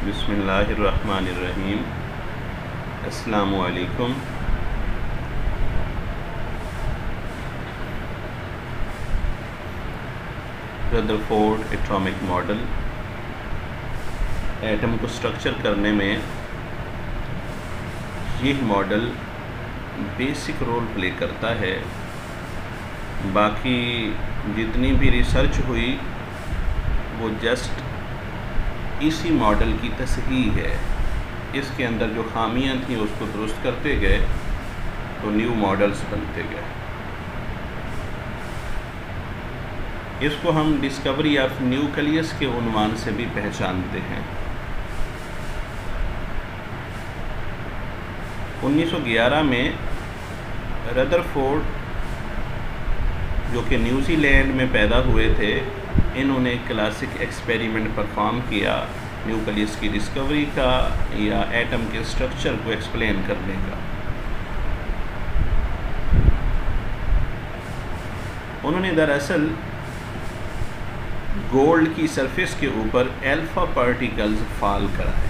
بسم اللہ الرحمن الرحیم۔ السلام علیکم۔ ردرفورڈ ایٹامک ماڈل ایٹم کو سٹرکچر کرنے میں یہ ماڈل بیسک رول پلے کرتا ہے۔ باقی جتنی بھی ریسرچ ہوئی وہ جسٹ اسی ماڈل کی تصحیح ہے۔ اس کے اندر جو خامیاں تھیں اس کو درست کرتے گئے تو نیو ماڈلز بنتے گئے۔ اس کو ہم ڈسکوری آف نیوکلیس کے عنوان سے بھی پہچانتے ہیں۔ 1911 میں ردرفورڈ جو کہ نیوزی لینڈ میں پیدا ہوئے تھے، انہوں نے کلاسک ایکسپیریمنٹ پرفارم کیا نیوکلیس کی ڈسکوری کا یا ایٹم کے اسٹرکچر کو ایکسپلین کرنے کا۔ انہوں نے دراصل گولڈ کی سرفیس کے اوپر الفا پارٹیکلز فال کرائے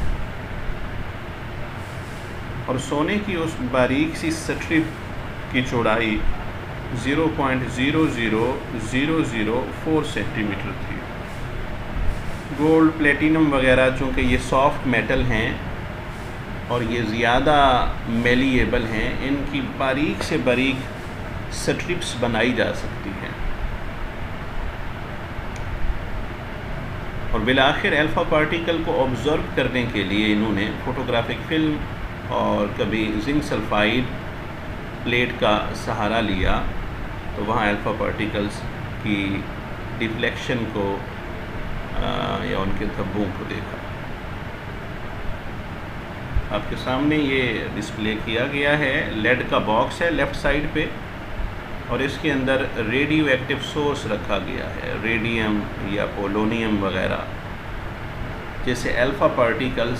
اور سونے کی اس باریک سی سٹرپ کی چوڑائی 0.00004 سینٹی میٹر تھی۔ گولڈ، پلیٹینم وغیرہ چونکہ یہ سافٹ میٹل ہیں اور یہ زیادہ میلیبل ہیں، ان کی باریک سے باریک سٹرپس بنائی جا سکتی ہیں اور بالآخر الفا پارٹیکل کو آبزرو کرنے کے لیے انہوں نے فوٹوگرافک فلم اور کبھی زنک سلفائڈ پلیٹ کا سہارا لیا تو وہاں الفا پارٹیکلز کی ڈیفلیکشن کو یا ان کے دھبوں کو دیکھا۔ آپ کے سامنے یہ ڈسپلے کیا گیا ہے، لیڈ کا باکس ہے لیفٹ سائڈ پہ اور اس کے اندر ریڈیو ایکٹیو سورس رکھا گیا ہے، ریڈیم یا پولونیم وغیرہ، جیسے الفا پارٹیکلز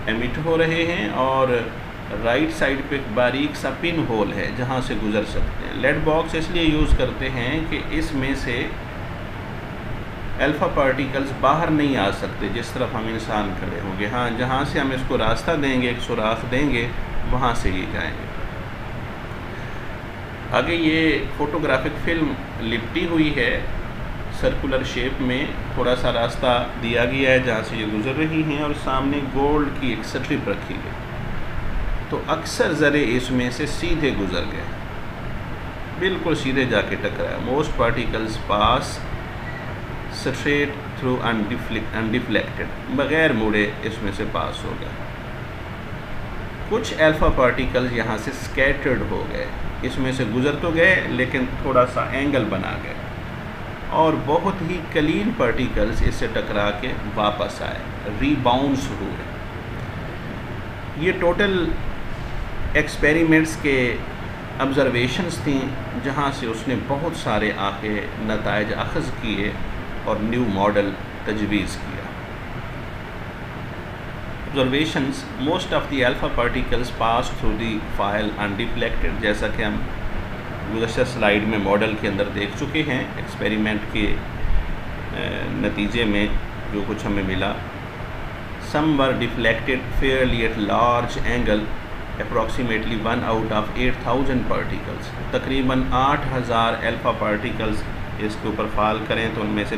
ایمٹ ہو رہے ہیں اور رائٹ سائڈ پہ ایک باریک سا پن ہول ہے جہاں سے گزر سکتے ہیں۔ لیڈ باکس اس لیے یوز کرتے ہیں کہ اس میں سے الفا پارٹیکلز باہر نہیں آ سکتے جس طرف ہم انسان کھڑے ہوں گے۔ ہاں، جہاں سے ہم اس کو راستہ دیں گے، ایک سوراخ دیں گے، وہاں سے یہ جائیں گے۔ آگے یہ فوٹوگرافک فلم لپٹی ہوئی ہے سرکولر شیپ میں، تھوڑا سا راستہ دیا گیا ہے جہاں سے یہ گزر رہی ہیں اور سامنے گولڈ کی ایک سٹرپ رکھی گئی تو اکثر ذرے اس میں سے سیدھے گزر گئے، بالکل سیدھے جا کے ٹکرایا۔ موسٹ پارٹیکلز پاس اسٹریٹ تھرو انڈیفلیکٹڈ، بغیر مڑے اس میں سے پاس ہو گئے۔ کچھ الفا پارٹیکلز یہاں سے سکیٹرڈ ہو گئے، اس میں سے گزر تو گئے لیکن تھوڑا سا اینگل بنا گئے، اور بہت ہی قلیل پارٹیکلز اس سے ٹکرا کے واپس آئے، ری باؤنس ہوئے۔ یہ ٹوٹل ایکسپیریمنٹس کے آبزرویشنز تھیں جہاں سے اس نے بہت سارے نتائج اخذ کیے اور نیو ماڈل تجویز کیا۔ Observations: most of the alpha particles pass through the foil undeflected, جیسا کہ ہم گزشتہ سلائیڈ میں ماڈل کے اندر دیکھ چکے ہیں، ایکسپیریمنٹ کے نتیجے میں جو کچھ ہمیں ملا۔ Some were deflected fairly at large angle, approximately 1 out of 8,000 particles. تقریباً 8,000 الفا پارٹیکلز اس کے اوپر فال کریں تو ان میں سے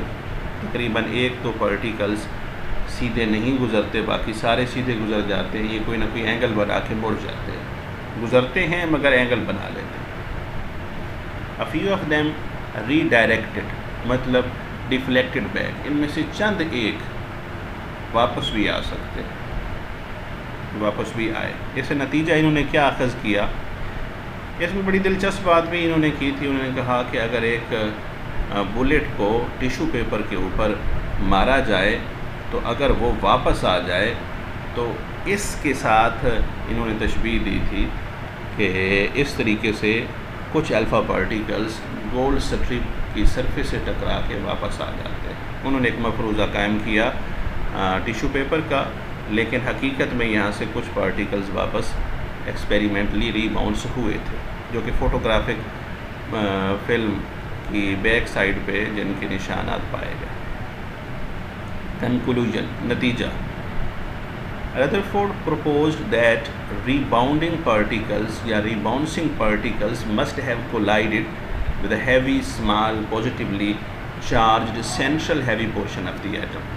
تقریباً ایک تو پارٹیکلز سیدھے نہیں گزرتے، باقی سارے سیدھے گزر جاتے ہیں۔ یہ کوئی نہ کوئی اینگل بنا کے مڑ جاتے ہیں، گزرتے ہیں مگر اینگل بنا لیتے ہیں۔ A few of them redirected، مطلب deflected back، ان میں سے چند ایک واپس بھی آ سکتے، واپس بھی آئے۔ اس سے نتیجہ انہوں نے کیا اخذ کیا؟ اس میں بڑی دلچسپ بات بھی انہوں نے کی تھی۔ انہوں نے کہا کہ اگر ایک بلیٹ کو ٹیشو پیپر کے اوپر مارا جائے تو اگر وہ واپس آ جائے تو اس کے ساتھ انہوں نے تشبیہ دی تھی کہ اس طریقے سے کچھ الفا پارٹیکلز گولڈ سٹرپ کی سرفیس سے ٹکرا کے واپس آ جاتے ہیں۔ انہوں نے ایک مفروضہ قائم کیا ٹیشو پیپر کا، لیکن حقیقت میں یہاں سے کچھ پارٹیکلز واپس ایکسپیریمنٹلی ری باؤنس ہوئے تھے، جو کہ فوٹوگرافک فلم کی بیک سائڈ پہ جن کے نشانات پائے گئے۔ کنکلوژن، نتیجہ: Rutherford proposed that rebounding particles یا rebouncing particles must have collided with a heavy, small, positively charged central heavy portion of the atom.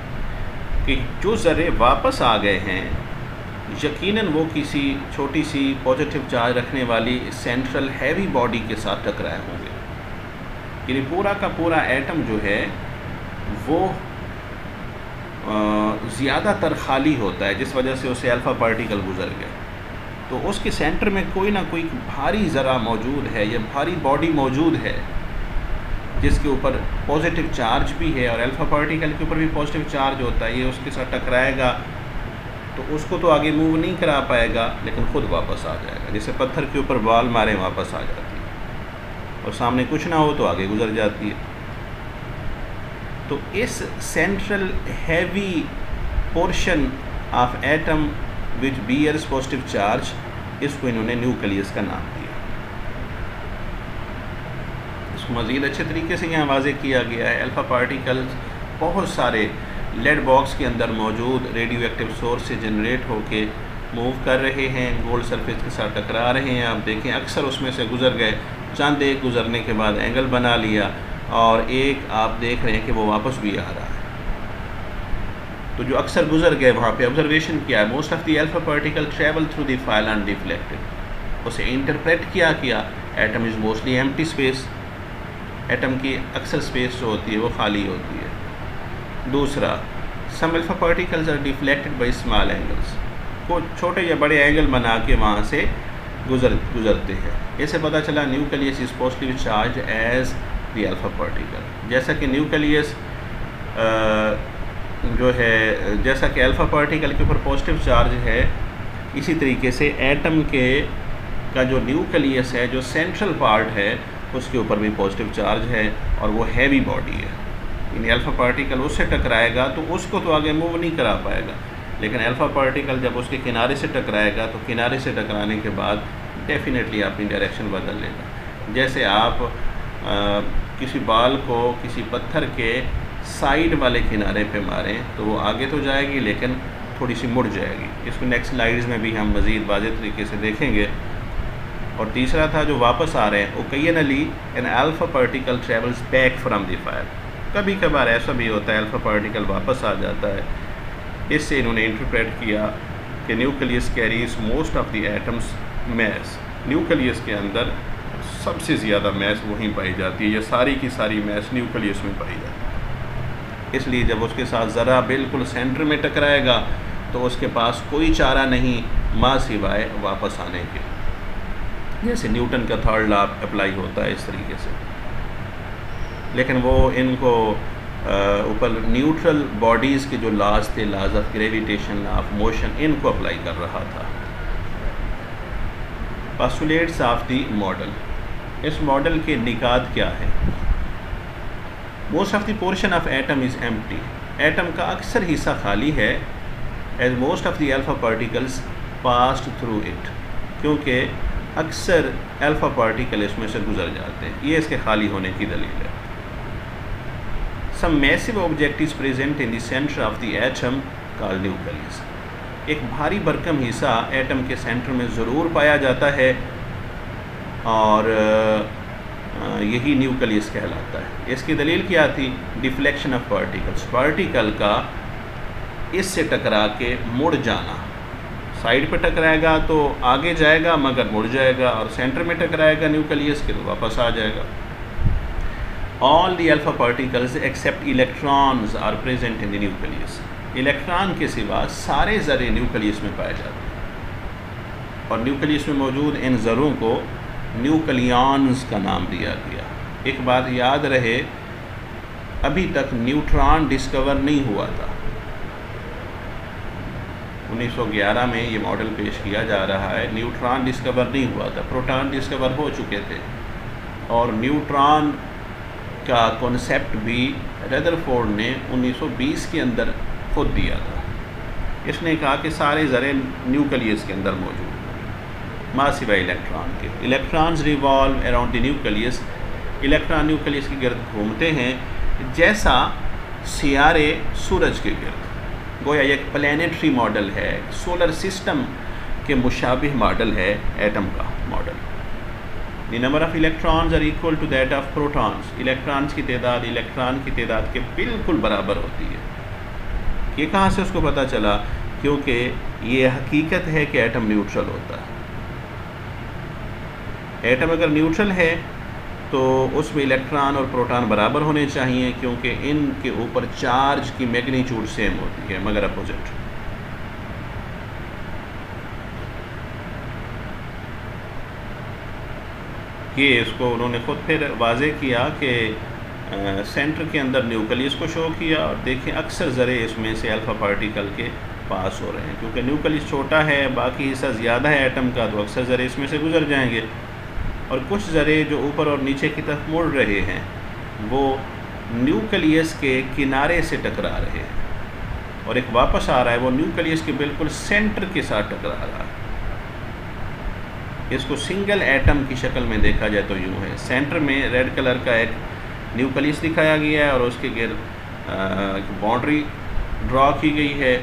کہ جو ذرے واپس آ گئے ہیں یقیناً وہ کسی چھوٹی سی پازیٹیو چارج رکھنے والی سینٹرل ہیوی باڈی کے ساتھ ٹکرائے ہوں گے. یعنی پورا کا پورا ایٹم جو ہے وہ زیادہ تر خالی ہوتا ہے جس وجہ سے اسے الفا پارٹیکل گزر گئے. تو اس کے سینٹر میں کوئی نہ کوئی بھاری ذرہ موجود ہے یا بھاری باڈی موجود ہے جس کے اوپر پازیٹیو چارج بھی ہے، اور الفا پارٹیکل کے اوپر بھی پازیٹیو چارج ہوتا ہے. یہ اس کے ساتھ ٹکرائے گا تو اس کو تو آگے موو نہیں کرا پائے گا لیکن خود واپس آ جائے گا. جیسے پتھر کے اوپر بال مارے واپس آ جاتی ہے، اور سامنے کچھ نہ ہو تو آگے گزر جاتی ہے. تو اس central heavy portion of atom which bears positive charge, اس کو انہوں نے نیوکلیس کا نام دیا. اس کو مزید اچھے طریقے سے یہاں واضح کیا گیا ہے. الفا پارٹیکلز بہت سارے لیڈ باکس کے اندر موجود ریڈیو ایکٹیو سورس سے جنریٹ ہو کے موو کر رہے ہیں، گولڈ سرفیس کے ساتھ ٹکرا رہے ہیں. آپ دیکھیں اکثر اس میں سے گزر گئے، چند ایک گزرنے کے بعد اینگل بنا لیا، اور ایک آپ دیکھ رہے ہیں کہ وہ واپس بھی آ رہا ہے. تو جو اکثر گزر گئے وہاں پہ آبزرویشن کیا ہے، most of the alpha particle travel through the foil undeflected. اسے انٹرپریٹ کیا atom is mostly empty space. Atom کی اکثر اسپیس جو ہوتی ہے وہ خالی ہوتی ہے. دوسرا، some alpha particles are deflected by small angles. کو چھوٹے یا بڑے اینگل بنا کے وہاں سے گزرتے ہیں. اسے پتہ چلا nucleus is positive charge as the alpha particle. جیسا کہ نیوکلیس جو ہے، جیسا کہ الفا پارٹیکل کے اوپر پازیٹیو چارج ہے، اسی طریقے سے ایٹم کا جو نیوکلیس ہے، جو سینٹرل پارٹ ہے، اس کے اوپر بھی پازیٹیو چارج ہے اور وہ ہیوی باڈی ہے. یعنی الفا پارٹیکل اس سے ٹکرائے گا تو اس کو تو آگے موو نہیں کرا پائے گا، لیکن الفا پارٹیکل جب اس کے کنارے سے ٹکرائے گا تو کنارے سے ٹکرانے کے بعد ڈیفینیٹلی اپنی ڈائریکشن بدل لے گا. جیسے آپ کسی بال کو کسی پتھر کے سائیڈ والے کنارے پہ ماریں تو وہ آگے تو جائے گی لیکن تھوڑی سی مڑ جائے گی. اس کو نیکسٹ سلائیڈز میں بھی ہم مزید واضح طریقے سے دیکھیں گے. اور تیسرا تھا جو واپس آ رہے ہیں، occasionally an alpha particle travels back from the fire. کبھی کبھار ایسا بھی ہوتا ہے الفا پارٹیکل واپس آ جاتا ہے. اس سے انہوں نے انٹرپریٹ کیا کہ nucleus carries most of the atoms mass. Nucleus کے اندر سب سے زیادہ میس وہیں پائی جاتی ہے، یہ ساری کی ساری میس نیوکلیس میں پائی جاتی ہے. اس لیے جب اس کے ساتھ ذرا بالکل سینٹر میں ٹکرائے گا تو اس کے پاس کوئی چارہ نہیں ماں سوائے واپس آنے کے. جیسے نیوٹن کا تھرڈ لا اپلائی ہوتا ہے اس طریقے سے. لیکن وہ ان کو اوپر نیوٹرل باڈیز کے جو لاز تھے، laws of gravitation, law of motion, ان کو اپلائی کر رہا تھا. Postulates of the model. اس ماڈل کے نکات کیا ہے؟ Most of the portion of atom is empty. Atom کا اکثر حصہ خالی ہے، as most of the alpha particles passed through it. کیونکہ اکثر الفا پارٹیکل اس میں سے گزر جاتے ہیں. یہ اس کے خالی ہونے کی دلیل ہے. Some massive object is present in the centre of the atom called nucleus. ایک بھاری بھرکم حصہ ایٹم کے سینٹر میں ضرور پایا جاتا ہے اور یہی نیوکلیس کہلاتا ہے. اس کی دلیل کیا تھی؟ Deflection of particles. پارٹیکل کا اس سے ٹکرا کے مڑ جانا. سائیڈ پہ ٹکرائے گا تو آگے جائے گا مگر مڑ جائے گا، اور سینٹر میں ٹکرائے گا نیوکلیس کے تو واپس آ جائے گا. All the alpha particles except electrons are present in the nucleus. Electron کے سوا سارے ذرے نیوکلیس میں پائے جاتے ہیں، اور نیوکلیس میں موجود ان ذروں کو نیوکلیانز کا نام دیا گیا. ایک بات یاد رہے، ابھی تک نیوٹران ڈسکور نہیں ہوا تھا. 1911 میں یہ ماڈل پیش کیا جا رہا ہے. نیوٹران ڈسکور نہیں ہوا تھا، پروٹان ڈسکور ہو چکے تھے. اور نیوٹران کا کنسیپٹ بھی ردرفورڈ نے 1920 کے اندر خود دیا تھا. اس نے کہا کہ سارے ذرے نیوکلیس کے اندر موجود ہیں ما سوائے الیکٹران کے. Electrons revolve around the nucleus. Electron nucleus کے گرد گھومتے ہیں جیسا سیارے سورج کے گرد. گویا ایک پلانیٹری ماڈل ہے، سولر سسٹم کے مشابہ ماڈل ہے ایٹم کا model. The number of electrons are equal to that of protons. Electrons کی تعداد الیکٹران کی تعداد کے بالکل برابر ہوتی ہے. یہ کہاں سے اس کو پتہ چلا؟ کیونکہ یہ حقیقت ہے کہ ایٹم نیوٹرل ہوتا ہے. ایٹم اگر نیوٹرل ہے تو اس میں الیکٹران اور پروٹون برابر ہونے چاہیے، کیونکہ ان کے اوپر چارج کی میگنیچیوڈ سیم ہوتی ہے مگر اپوزٹ. یہ اس کو انہوں نے خود پھر واضح کیا کہ سینٹر کے اندر نیوکلیس کو شو کیا، اور دیکھیں اکثر ذرے اس میں سے الفا پارٹیکل کے پاس ہو رہے ہیں. کیونکہ نیوکلیس چھوٹا ہے، باقی حصہ زیادہ ہے ایٹم کا، تو اکثر ذرے اس میں سے گزر جائیں گے. اور کچھ ذرے جو اوپر اور نیچے کی طرف مڑ رہے ہیں وہ نیوکلیس کے کنارے سے ٹکرا رہے ہیں، اور ایک واپس آ رہا ہے وہ نیوکلیس کے بالکل سینٹر کے ساتھ ٹکرا رہا ہے. اس کو سنگل ایٹم کی شکل میں دیکھا جائے تو یوں ہے. سینٹر میں ریڈ کلر کا ایک نیوکلیس دکھایا گیا ہے، اور اس کے گرد باؤنڈری ڈرا کی گئی ہے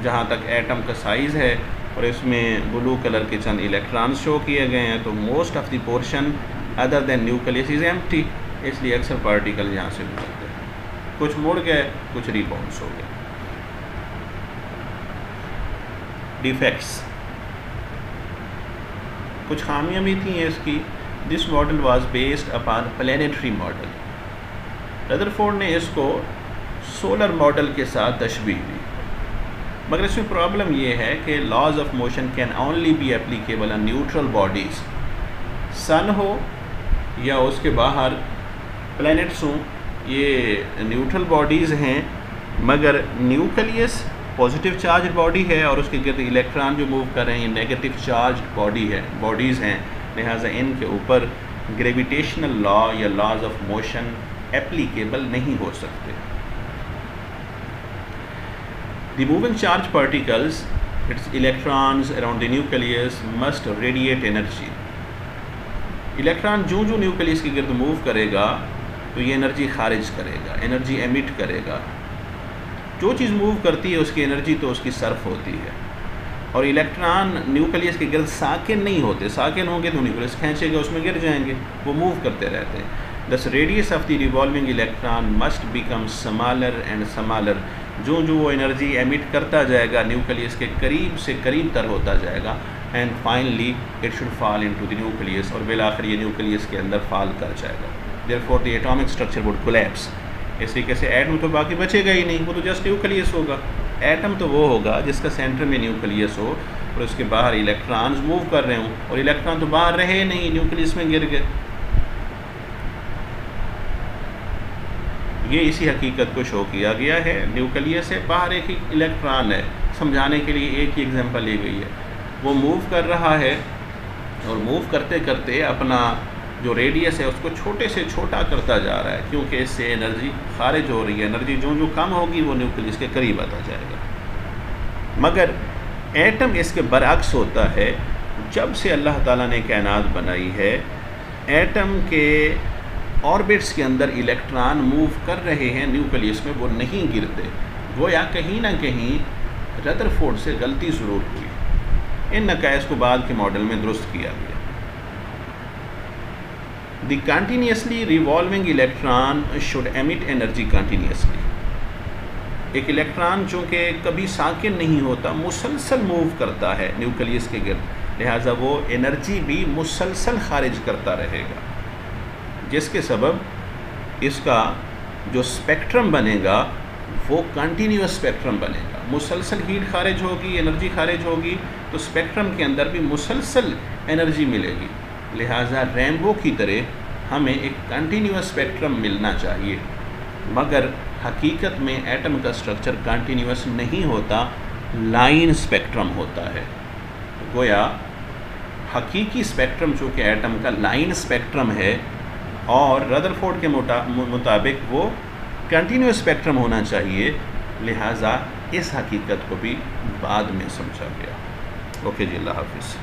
جہاں تک ایٹم کا سائز ہے، اور اس میں بلو کلر کے چند الیکٹرانز شو کیے گئے ہیں. تو most of the portion other than nucleus is empty, اس لیے اکثر پارٹیکل یہاں سے گزرتے ہیں. کچھ مڑ گئے، کچھ ریباؤنس ہو گئے. ڈیفیکٹس، کچھ خامیاں بھی تھیں اس کی. This model was based upon planetary model. Rutherford نے اس کو سولر ماڈل کے ساتھ تشبیہ دی، مگر اس میں پرابلم یہ ہے کہ laws of motion can only be applicable on neutral bodies. Sun ہو یا اس کے باہر پلینٹس ہوں، یہ نیوٹرل باڈیز ہیں، مگر نیوکلیس پازیٹیو چارج باڈی ہے، اور اس کے گرد الیکٹران جو موو کر رہے ہیں نیگیٹو چارج باڈیز ہیں. لہٰذا ان کے اوپر گریویٹیشنل لا یا لاز آف موشن اپلیکیبل نہیں ہو سکتے. The moving charge particles, its electrons around the nucleus must radiate energy. Electron جو نیوکلیس کے گرد موو کرے گا تو یہ انرجی خارج کرے گا، انرجی ایمٹ کرے گا. جو چیز موو کرتی ہے اس کی انرجی تو اس کی صرف ہوتی ہے. اور الیکٹران نیوکلیس کے گرد ساکن نہیں ہوتے. ساکن ہوں گے تو نیوکلیس کھینچے گا، اس میں گر جائیں گے، وہ موو کرتے رہتے ہیں. Thus radius of the revolving electron must become smaller and smaller. جو وہ انرجی ایمٹ کرتا جائے گا نیوکلیس کے قریب سے قریب تر ہوتا جائے گا. And finally it should fall into the nucleus, اور بالآخر یہ نیوکلیس کے اندر فال کر جائے گا. therefore the atomic structure would collapse. اس طریقے سے ایٹم تو باقی بچے گا ہی نہیں، وہ تو جسٹ نیوکلیس ہوگا. ایٹم تو وہ ہوگا جس کا سینٹر میں نیوکلیس ہو اور اس کے باہر الیکٹرانز موو کر رہے ہوں، اور الیکٹران تو باہر رہے نہیں، نیوکلیس میں گر گئے. یہ اسی حقیقت کو شو کیا گیا ہے. نیوکلیس سے باہر ایک ہی الیکٹران ہے. سمجھانے کے لیے ایک ہی ایگزامپل لی گئی ہے. وہ موو کر رہا ہے، اور موو کرتے کرتے اپنا جو ریڈیس ہے اس کو چھوٹے سے چھوٹا کرتا جا رہا ہے، کیونکہ اس سے انرجی خارج ہو رہی ہے. انرجی جو کم ہوگی وہ نیوکلیس کے قریب آتا جائے گا. مگر ایٹم اس کے برعکس ہوتا ہے. جب سے اللہ تعالیٰ نے کائنات بنائی ہے، ایٹم کے آربٹس کے اندر الیکٹران موو کر رہے ہیں نیوکلیس میں، وہ نہیں گرتے. گویا کہیں نہ کہیں ردرفورڈ سے غلطی ضرور ہوئی. ان نقائص کو بعد کے ماڈل میں درست کیا گیا. The continuously revolving electron should emit energy continuously. ایک الیکٹران چونکہ کبھی ساکن نہیں ہوتا، مسلسل موو کرتا ہے نیوکلیس کے گرد، لہٰذا وہ انرجی بھی مسلسل خارج کرتا رہے گا، جس کے سبب اس کا جو اسپیکٹرم بنے گا وہ کنٹینیوس اسپیکٹرم بنے گا. مسلسل ہیٹ خارج ہوگی، انرجی خارج ہوگی، تو اسپیکٹرم کے اندر بھی مسلسل انرجی ملے گی. لہٰذا رینبو کی طرح ہمیں ایک کنٹینیوس اسپیکٹرم ملنا چاہیے. مگر حقیقت میں ایٹم کا اسٹرکچر کنٹینیوس نہیں ہوتا، لائن اسپیکٹرم ہوتا ہے. گویا حقیقی اسپیکٹرم چونکہ ایٹم کا لائن اسپیکٹرم ہے، اور ردرفورڈ کے مطابق وہ کنٹینیوس اسپیکٹرم ہونا چاہیے، لہٰذا اس حقیقت کو بھی بعد میں سمجھا گیا. اوکے جی، اللہ حافظ.